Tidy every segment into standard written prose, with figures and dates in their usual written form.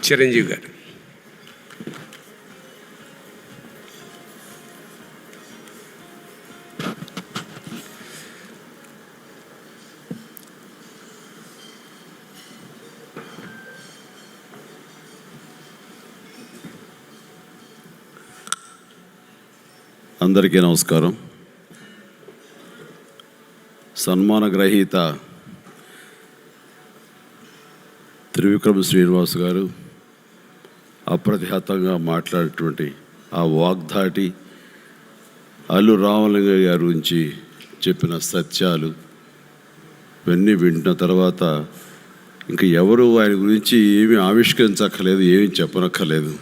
చిరంజీవి గారు. అందరికీ నమస్కారం. సన్మాన గ్రహీత త్రివిక్రమ శ్రీనివాస్ గారు అప్రతిహతంగా మాట్లాడేటువంటి ఆ వాగ్దాటి, అల్లు రామలింగయ్య గారి గురించి చెప్పిన సత్యాలు ఇవన్నీ వింటున్న తర్వాత ఇంక ఎవరు ఆయన గురించి ఏమీ ఆవిష్కరించక్కర్లేదు, ఏమీ చెప్పనక్కర్లేదు.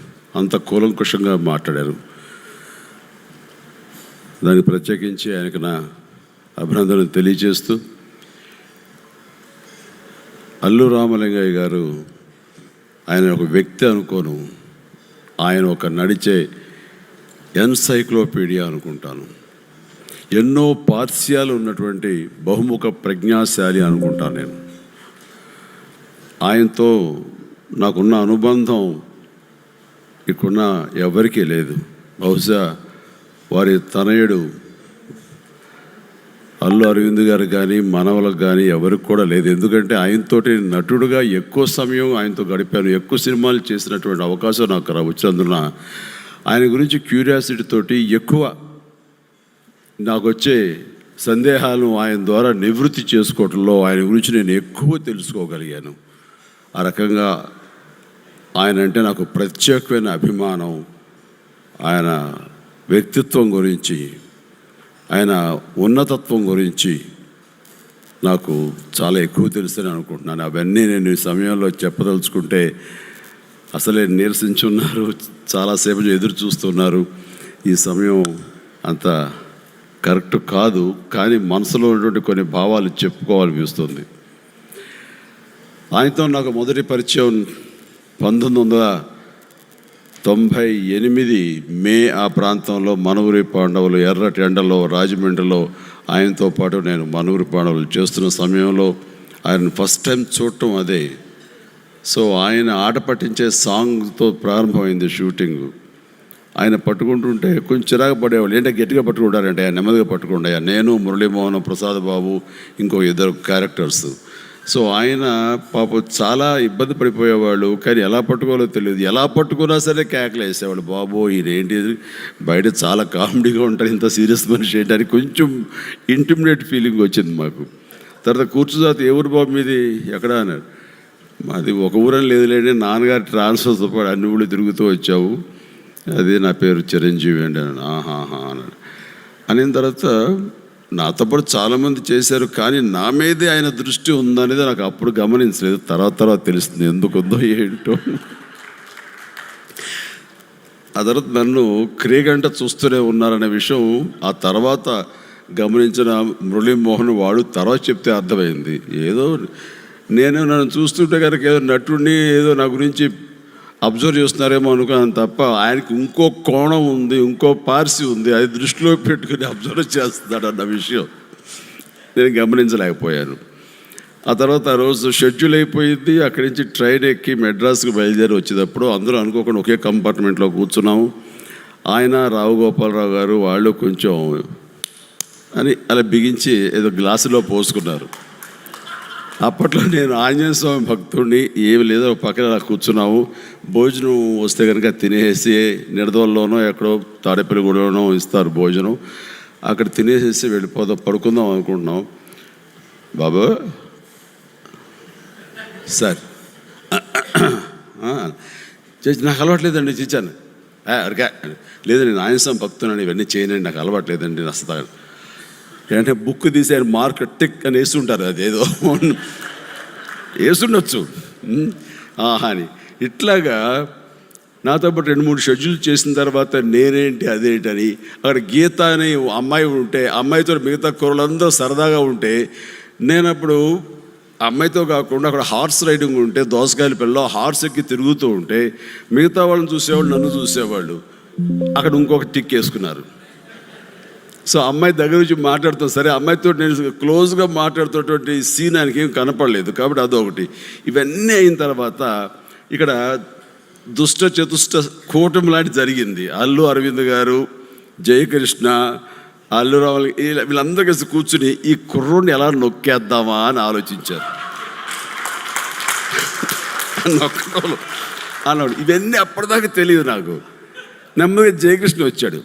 అంత కూలంకుషంగా మాట్లాడారు. దానికి ప్రత్యేకించి ఆయనకు నా అభినందనలు తెలియజేస్తూ, అల్లు రామలింగయ్య గారు ఆయన ఒక వ్యక్తి అనుకోను, ఆయన ఒక నడిచే ఎన్సైక్లోపీడియా అనుకుంటాను. ఎన్నో పార్శ్యాలు ఉన్నటువంటి బహుముఖ ప్రజ్ఞాశాలి అనుకుంటాను నేను. ఆయనతో నాకున్న అనుబంధం ఇక్కడున్న ఎవరికీ లేదు. బహుశా వారి తనయుడు అల్లు అరవింద్ గారు కానీ మనవలకు కానీ ఎవరికి కూడా లేదు. ఎందుకంటే ఆయనతోటి నటుడుగా ఎక్కువ సమయం ఆయనతో గడిపాను, ఎక్కువ సినిమాలు చేసినటువంటి అవకాశం నాకు వచ్చినందున ఆయన గురించి క్యూరియాసిటీ తోటి ఎక్కువ నాకు వచ్చే సందేహాలను ఆయన ద్వారా నివృత్తి చేసుకోవడంలో ఆయన గురించి నేను ఎక్కువ తెలుసుకోగలిగాను. ఆ రకంగా ఆయన అంటే నాకు ప్రత్యేకమైన అభిమానం. ఆయన వ్యక్తిత్వం గురించి, ఆయన ఉన్నతత్వం గురించి నాకు చాలా ఎక్కువ తెలుసని అనుకుంటున్నాను. అవన్నీ నేను ఈ సమయంలో చెప్పదలుచుకుంటే అసలే నీరసించున్నారు, చాలాసేపు ఎదురు చూస్తున్నారు. ఈ సమయం అంత కరెక్ట్ కాదు, కానీ మనసులో ఉన్నటువంటి కొన్ని భావాలు చెప్పుకోవాలనిపిస్తుంది. ఆయనతో నాకు మొదటి పరిచయం 1998 మే ఆ ప్రాంతంలో మనూరి పాండవులు ఎర్రటి ఎండలో రాజమండ్రిలో ఆయనతో పాటు నేను మనూరి పాండవులు చేస్తున్న సమయంలో ఆయన ఫస్ట్ టైం చూడటం అదే. సో ఆయన ఆట పట్టించే సాంగ్తో ప్రారంభమైంది షూటింగ్. ఆయన పట్టుకుంటుంటే కొంచెం చిరాకు పడేవాళ్ళు. ఏంటంటే గట్టిగా పట్టుకుంటారంటే ఆయన నెమ్మదిగా పట్టుకుంటాయి. నేను, మురళీమోహన్, ప్రసాద్ బాబు, ఇంకో 2 క్యారెక్టర్స్. సో ఆయన పాపం చాలా ఇబ్బంది పడిపోయేవాళ్ళు, కానీ ఎలా పట్టుకోవాలో తెలియదు. ఎలా పట్టుకున్నా సరే కేకలు వేసేవాళ్ళు. బాబో ఈయనేంటి, బయట చాలా కామెడీగా ఉంటారు, ఇంత సీరియస్ మనిషి ఏంటి అని కొంచెం ఇంటిమిడేట్ ఫీలింగ్ వచ్చింది మాకు. తర్వాత కూర్చుజాతి ఏ ఊరు బాబు మీది, ఎక్కడ అన్నారు. మాది ఒక ఊరని లేదులేండి, నాన్నగారు ట్రాన్స్ఫర్తో పాటు అన్ని ఊళ్ళు తిరుగుతూ వచ్చావు, అది నా పేరు చిరంజీవి అండి అన్నాడు. ఆహాహా అన్నాడు. అనిన తర్వాత నాతో పాటు చాలామంది చేశారు, కానీ నా మీదే ఆయన దృష్టి ఉందనేది నాకు అప్పుడు గమనించలేదు. తర్వాత తెలుస్తుంది ఎందుకుందో ఏంటో. ఆ తర్వాత నన్ను క్రీగంట చూస్తూనే ఉన్నారనే విషయం ఆ తర్వాత గమనించిన మురళీమోహన్ వాడు తర్వాత చెప్తే అర్థమైంది. ఏదో నన్ను చూస్తుంటే కనుక ఏదో నటుడిని ఏదో నా గురించి అబ్జర్వ్ చేస్తున్నారేమో అనుకున్నాను తప్ప, ఆయనకి ఇంకో కోణం ఉంది, ఇంకో పార్సి ఉంది, అది దృష్టిలో పెట్టుకుని అబ్జర్వ్ చేస్తున్నాడు అన్న విషయం నేను గమనించలేకపోయాను. ఆ తర్వాత ఆ రోజు షెడ్యూల్ అయిపోయింది. అక్కడి నుంచి ట్రైన్ ఎక్కి మెడ్రాస్కి బయలుదేరి వచ్చేటప్పుడు అందరూ అనుకోకుండా ఒకే కంపార్ట్మెంట్లో కూర్చున్నాము. ఆయన, రావు గోపాలరావు గారు వాళ్ళు కొంచెం అని అలా బిగించి ఏదో గ్లాసులో పోసుకున్నారు. అప్పట్లో నేను ఆంజనేయ స్వామి భక్తుడిని, ఏమి లేదో పక్కన అలా కూర్చున్నాము. భోజనం వస్తే కనుక తినేసి నిడదవల్లోనో ఎక్కడో తాడేపల్లిగూడలోనో ఇస్తారు భోజనం, అక్కడ తినేసేసి వెళ్ళిపోదాం, పడుకుందాం అనుకుంటున్నాం. బాబు సార్ చేసి నాకు అలవాట్లేదండి చిచ్చాను అడిగా. లేదు నేను ఆంజనేయ స్వామి భక్తున్నాను, ఇవన్నీ చేయనండి, నాకు అలవాట్లేదండి వస్తా. అంటే బుక్ తీసి ఆయన మార్క్ టిక్ అని వేస్తుంటారు, అదేదో వేస్తుండొచ్చు అని. ఇట్లాగా నాతో పాటు 2-3 షెడ్యూల్ చేసిన తర్వాత నేనేంటి అదేంటని అక్కడ గీత అని అమ్మాయి ఉంటే, అమ్మాయితో మిగతా కుర్రలందరూ సరదాగా ఉంటే, నేను అప్పుడు అమ్మాయితో కాకుండా అక్కడ హార్స్ రైడింగ్ ఉంటే, దోసకాయల పిల్ల హార్స్ ఎక్కి తిరుగుతూ ఉంటే మిగతా వాళ్ళని చూసేవాళ్ళు, నన్ను చూసేవాళ్ళు. అక్కడ ఇంకొక టిక్ వేసుకున్నారు. సో అమ్మాయి దగ్గర నుంచి మాట్లాడుతాం, సరే అమ్మాయితో నేను క్లోజ్గా మాట్లాడుతున్నటువంటి సీన్ ఆయనకి ఏం కనపడలేదు, కాబట్టి అదొకటి. ఇవన్నీ అయిన తర్వాత ఇక్కడ దుష్ట చతుష్ట కూటమి లాంటి జరిగింది. అల్లు అరవింద్ గారు, జయకృష్ణ, అల్లు రావులు వీళ్ళందరూ కలిసి కూర్చుని ఈ కుర్రోడిని ఎలా నొక్కేద్దామా అని ఆలోచించారు. నొక్కడం అన్నాడు. ఇవన్నీ అప్పటిదాకా తెలియదు నాకు. నెమ్మదిగా జయకృష్ణ వచ్చాడు.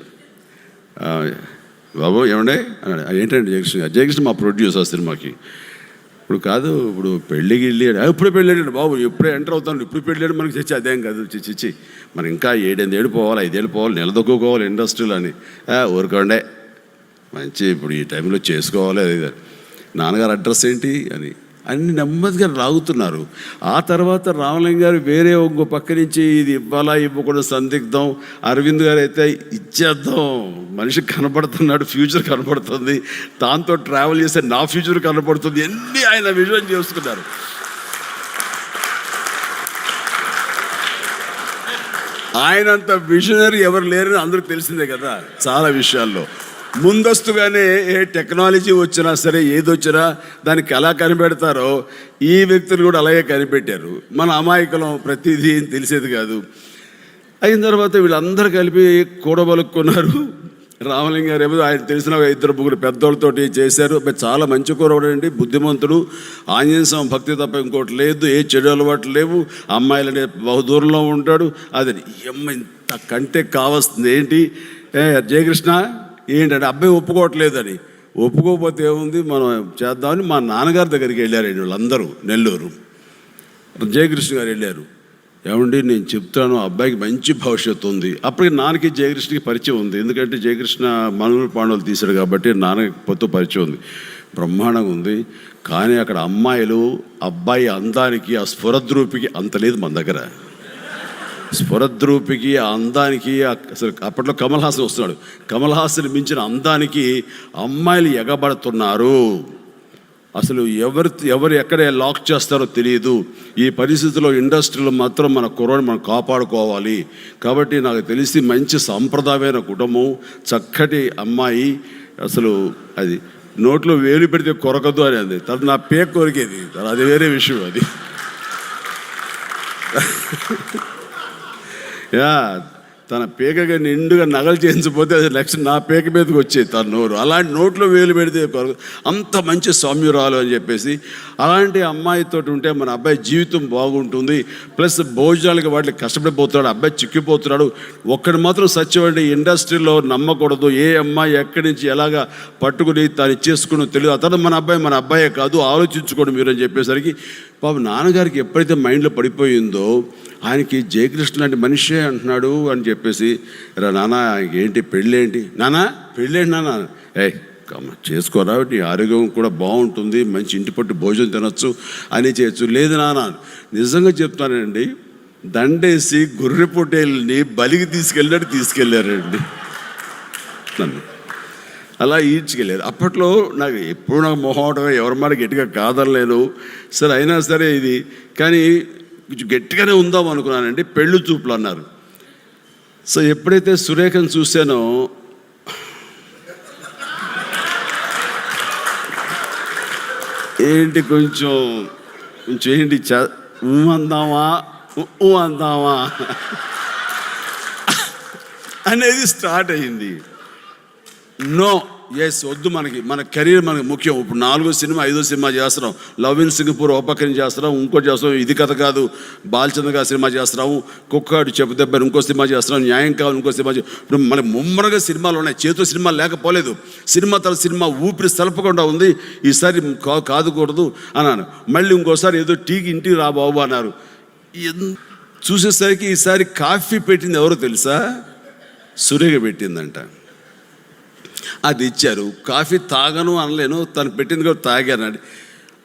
బాబు ఏమండే అన్నాడు. ఏంటంటే జయకృష్ణ మా ప్రొడ్యూసర్ సినిమాకి. ఇప్పుడు కాదు, ఇప్పుడు పెళ్ళికి వెళ్ళాడు. ఎప్పుడు పెళ్ళాడు బాబు, ఎప్పుడే ఎంటర్ అవుతాను, ఇప్పుడు పెళ్ళాడు. మనకి చచ్చి అదేం కాదు, చిచ్చి మనం ఇంకా 7-8 ఏళ్ళు పోవాలి, 5 ఏళ్ళు పోవాలి, నిలదొక్కుకోవాలి ఇండస్ట్రీలో అని. ఊరుకోండే మంచి ఇప్పుడు ఈ టైంలో చేసుకోవాలి. అది నాన్నగారు అడ్రస్ ఏంటి అని అన్ని నెమ్మదిగా లాగుతున్నారు. ఆ తర్వాత రామలింగ గారు వేరే ఇంకో పక్క నుంచి ఇది ఇవ్వాలా ఇవ్వకుండా సందిగ్ధం. అరవింద్ గారు అయితే ఇచ్చేద్దాం, మనిషి కనపడుతున్నాడు, ఫ్యూచర్ కనపడుతుంది, దాంతో ట్రావెల్ చేస్తే నా ఫ్యూచర్ కనపడుతుంది, అన్నీ ఆయన విజన్ చేసుకున్నారు. ఆయనంత విజనరీ ఎవరు లేరని అందరికి తెలిసిందే కదా. చాలా విషయాల్లో ముందస్తుగానే ఏ టెక్నాలజీ వచ్చినా సరే, ఏది వచ్చినా దానికి ఎలా కనిపెడతారో ఈ వ్యక్తులు కూడా అలాగే కనిపెట్టారు. మన అమాయకులం, ప్రతిదీ తెలిసేది కాదు. అయిన తర్వాత వీళ్ళందరూ కలిపి కూడబలుక్కున్నారు. రామలింగ గారు ఏమో ఆయన తెలిసిన 2-3 పెద్దోళ్ళతోటి చేశారు. చాలా మంచి కూరవాడండి, బుద్ధిమంతుడు, ఆంజనేయ స్వామి భక్తి తప్ప ఇంకోటి లేదు, ఏ చెడు అలవాట్లు లేవు, అమ్మాయిలనే బహుదూరంలో ఉంటాడు. అది అమ్మ ఇంత కంటే కావాల్సింది ఏంటి? జయకృష్ణ ఏంటంటే అబ్బాయి ఒప్పుకోవట్లేదని. ఒప్పుకోకపోతే ఏముంది, మనం చేద్దామని మా నాన్నగారి దగ్గరికి వెళ్ళారండి వాళ్ళందరూ. నెల్లూరు జయకృష్ణ గారు వెళ్ళారు. ఏమండి నేను చెప్తాను, అబ్బాయికి మంచి భవిష్యత్తు ఉంది. అప్పటికి నాన్నకి జయకృష్ణకి పరిచయం ఉంది, ఎందుకంటే జయకృష్ణ మనూరు పాండవులు తీశాడు కాబట్టి నాన్నకి పొత్తు పరిచయం ఉంది. బ్రహ్మాండంగా ఉంది. కానీ అక్కడ అమ్మాయిలు అబ్బాయి అందానికి, ఆ స్ఫురద్రూపికి అంత లేదు మన దగ్గర. స్ఫురద్రూపికి, ఆ అందానికి, అసలు అప్పట్లో కమల్ హాసన్ వస్తున్నాడు, కమల్ హాసన్ మించిన అందానికి అమ్మాయిలు ఎగబడుతున్నారు. అసలు ఎవరు ఎక్కడ లాక్ చేస్తారో తెలియదు. ఈ పరిస్థితుల్లో ఇండస్ట్రీలో మాత్రం మన కుర్రాడిని మనం కాపాడుకోవాలి. కాబట్టి నాకు తెలిసి మంచి సాంప్రదాయమైన కుటుంబం, చక్కటి అమ్మాయి, అసలు అది నోట్లో వేలు పెడితే కొరకదు అని అంది. తను నా పేక కొరికేది, అది వేరే విషయం. అది తన పేకగా నిండుగా నగలు చేయించకపోతే అది నెక్స్ట్ నా పేక మీదకి వచ్చేది తన నోరు. అలాంటి నోట్లో వేలు పెడితే అంత మంచి సౌమ్యురాలు అని చెప్పేసి, అలాంటి అమ్మాయితో ఉంటే మన అబ్బాయి జీవితం బాగుంటుంది. ప్లస్ భోజనాలకి వాటికి కష్టపడిపోతున్నాడు, అబ్బాయి చిక్కిపోతున్నాడు. ఒక్కడి మాత్రం సత్యమండి, ఇండస్ట్రీలో నమ్మకూడదు. ఏ అమ్మాయి ఎక్కడి నుంచి ఎలాగా పట్టుకుని తను ఇచ్చేసుకుని తెలియదు. అతను మన అబ్బాయే కాదు, ఆలోచించుకోండి మీరు అని చెప్పేసరికి పాపం నాన్నగారికి ఎప్పుడైతే మైండ్లో పడిపోయిందో, ఆయనకి జయకృష్ణ లాంటి మనిషే అంటున్నాడు అని చెప్పేసి, రా నాన్న ఏంటి పెళ్ళేంటి, నాన్న పెళ్ళేంటి నాన్న, చేసుకోరా, నీ ఆరోగ్యం కూడా బాగుంటుంది, మంచి ఇంటి పట్టు భోజనం తినొచ్చు అని చేయొచ్చు. లేదు నాన్న, నిజంగా చెప్తానండి, దండేసి గొర్రె పొట్టేల్ని బలికి తీసుకెళ్ళారండి నన్ను. అలా ఈడ్చుకెళ్ళారు. అప్పట్లో నాకు ఎప్పుడు నాకు మొహమాటం, ఎవరి మాట గట్టిగా కాదనలేను. సరే అయినా సరే ఇది కానీ కొంచెం గట్టిగానే ఉందాం అనుకున్నానండి. పెళ్ళి చూపులు అన్నారు. సో ఎప్పుడైతే సురేఖను చూశానో, ఏంటి కొంచెం ఏంటి అందామా అనేది స్టార్ట్ అయింది. నో, ఎస్ వద్దు, మన కెరీర్ మనకి ముఖ్యం. ఇప్పుడు 4వ సినిమా 5వ సినిమా చేస్తున్నాం, లవ్ ఇన్ సింగపూర్ ఓ పక్కన చేస్తున్నాం, ఇంకోటి చేస్తున్నాం, ఇది కథ కాదు బాలచంద్ర గారి సినిమా చేస్తున్నాము, కుక్కాడు చెప్పు దెబ్బని ఇంకో సినిమా చేస్తున్నాం, న్యాయం కావాలి ఇంకో సినిమా. ఇప్పుడు మనకి ముమ్మరగా సినిమాలు ఉన్నాయి, చేతితో సినిమా లేకపోలేదు. సినిమా తర్వాత సినిమా ఊపిరి సలపకుండా ఉంది. ఈసారి కాదుకూడదు అన్నాను. మళ్ళీ ఇంకోసారి ఏదో టీకి ఇంటికి రా బాబు అన్నారు. చూసేసరికి ఈసారి కాఫీ పెట్టింది ఎవరో తెలుసా? సురేఖ పెట్టిందంట. అది ఇచ్చారు. కాఫీ తాగను అనలేను, తను పెట్టింది కూడా తాగానండి.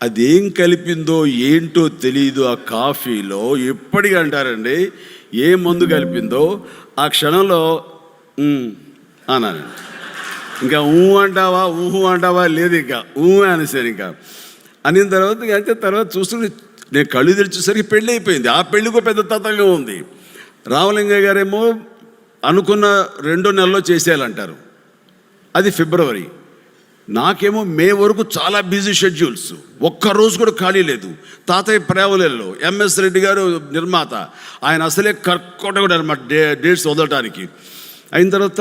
అదేం కలిపిందో ఏంటో తెలియదు ఆ కాఫీలో. ఎప్పటికీ అంటారండి, ఏ మందు కలిపిందో ఆ క్షణంలో అన్నాను. ఇంకా అంటావా లేదు, ఇంకా అనేసాను. ఇంకా అనిన తర్వాత అంటే తర్వాత చూస్తుంటే నేను కళ్ళు తెరిచేసరికి పెళ్ళి అయిపోయింది. ఆ పెళ్ళికో పెద్ద తతంగా ఉంది. రామలింగయ్య గారేమో అనుకున్న 2 నెలల్లో చేసేయాలంటారు. అది ఫిబ్రవరి. నాకేమో మే వరకు చాలా బిజీ షెడ్యూల్స్, ఒక్కరోజు కూడా ఖాళీ లేదు. తాతయ్య ప్రేమలలో ఎంఎస్ రెడ్డి గారు నిర్మాత, ఆయన అసలే కర్కోటకుడు అనమాట డేట్స్ వదలటానికి. అయిన తర్వాత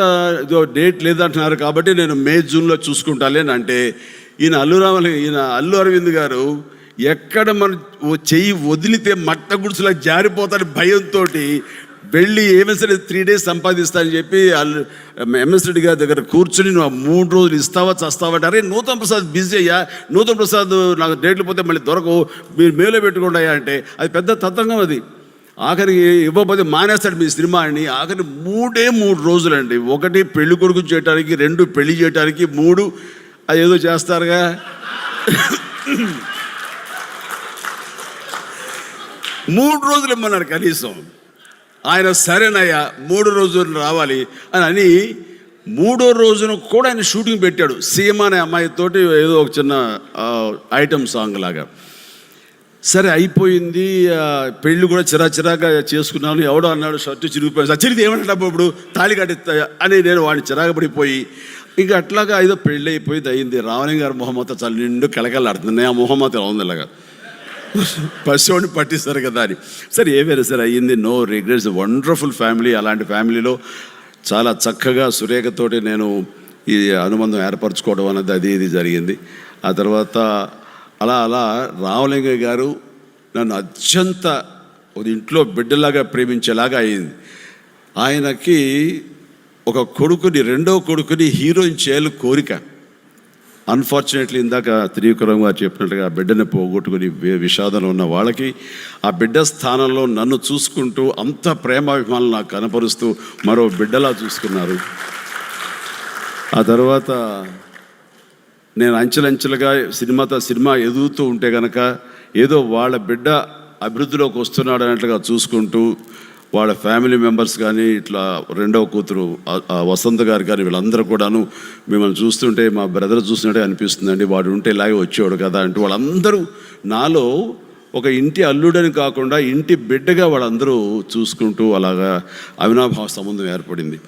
డేట్ లేదంటున్నారు కాబట్టి నేను మే జూన్లో చూసుకుంటాలే అంటే ఈయన అల్లు అరవింద్ గారు ఎక్కడ మన చెయ్యి వదిలితే మట్ట గుడిసెలా జారిపోతాని భయంతో వెళ్ళి ఏమైనా సరే 3 days సంపాదిస్తానని చెప్పి ఎంఎస్ రెడ్డి గారి దగ్గర కూర్చుని నువ్వు 3 రోజులు ఇస్తావా చస్తావా అంటే, అరే నూతన్ ప్రసాద్ బిజీ అయ్యా, నూతన్ ప్రసాద్ నాకు డేట్లు పోతే మళ్ళీ దొరకవు, మీరు మేలో పెట్టుకోండి అయ్యా అంటే అది పెద్ద తతంగం. అది ఆఖరికి ఇవ్వకపోతే మానేస్తాడు మీ సినిమా అని. ఆఖరి 3 రోజులండి. 1 పెళ్లి కొడుకు చేయడానికి, 2 పెళ్లి చేయడానికి, 3 అది ఏదో చేస్తారుగా 3 రోజులు ఇమ్మన్నారు కనీసం. ఆయన సరేనయ్యా 3 రోజులు రావాలి అని 3వ రోజున కూడా ఆయన షూటింగ్ పెట్టాడు. సీఎం అనే అమ్మాయితోటి ఏదో ఒక చిన్న ఐటమ్ సాంగ్ లాగా. సరే అయిపోయింది, పెళ్ళి కూడా చిరాగా చేసుకున్నాను. ఎవడో అన్నాడు షర్టు చిరిగిపోయింది. చిరిగి ఏమంటాడు ఇప్పుడు తాళి కట్టిస్తా అని నేను వాడిని చిరాగపడిపోయి ఇంకా అట్లాగా ఏదో పెళ్ళి అయిపోయింది అయింది. రావణి గారు మొహమ్మత చాలా నిండు కలకలాడుతుంది. ఆ మొహమ్మత ఎలా ఉంది ఇలాగా పశువుని పట్టిస్తారు కదా అని. సరే ఏమైనా సరే అయ్యింది, నో రిగ్రెట్స్, వండర్ఫుల్ ఫ్యామిలీ. అలాంటి ఫ్యామిలీలో చాలా చక్కగా సురేఖతోటి నేను ఈ అనుబంధం ఏర్పరచుకోవడం అనేది అది ఇది జరిగింది. ఆ తర్వాత అలా రామలింగయ్య గారు నన్ను అత్యంత ఒక ఇంట్లో బిడ్డలాగా ప్రేమించేలాగా అయింది. ఆయనకి ఒక కొడుకుని, 2వ కొడుకుని హీరోయిన్ చేయాలి కోరిక. అన్ఫార్చునేట్లీ ఇందాక త్రివిక్రమ్ గారు చెప్పినట్టుగా ఆ బిడ్డని పోగొట్టుకుని విషాదంలో ఉన్న వాళ్ళకి ఆ బిడ్డ స్థానంలో నన్ను చూసుకుంటూ అంత ప్రేమాభిమానులు నాకు కనపరుస్తూ మరో బిడ్డలా చూసుకున్నారు. ఆ తర్వాత నేను అంచెలంచెలుగా సినిమా ఎదుగుతూ ఉంటే కనుక ఏదో వాళ్ళ బిడ్డ అభివృద్ధిలోకి వస్తున్నాడు అన్నట్లుగా చూసుకుంటూ వాళ్ళ ఫ్యామిలీ మెంబర్స్ కానీ ఇట్లా 2వ కూతురు వసంత గారు కానీ వీళ్ళందరూ కూడాను మిమ్మల్ని చూస్తుంటే మా బ్రదర్ చూసినట్టే అనిపిస్తుందండి, వాడు ఉంటే ఇలాగే వచ్చేవాడు కదా అంటూ వాళ్ళందరూ నాలో ఒక ఇంటి అల్లుడని కాకుండా ఇంటి బిడ్డగా వాళ్ళందరూ చూసుకుంటూ అలాగా అవినాభావ సంబంధం ఏర్పడింది.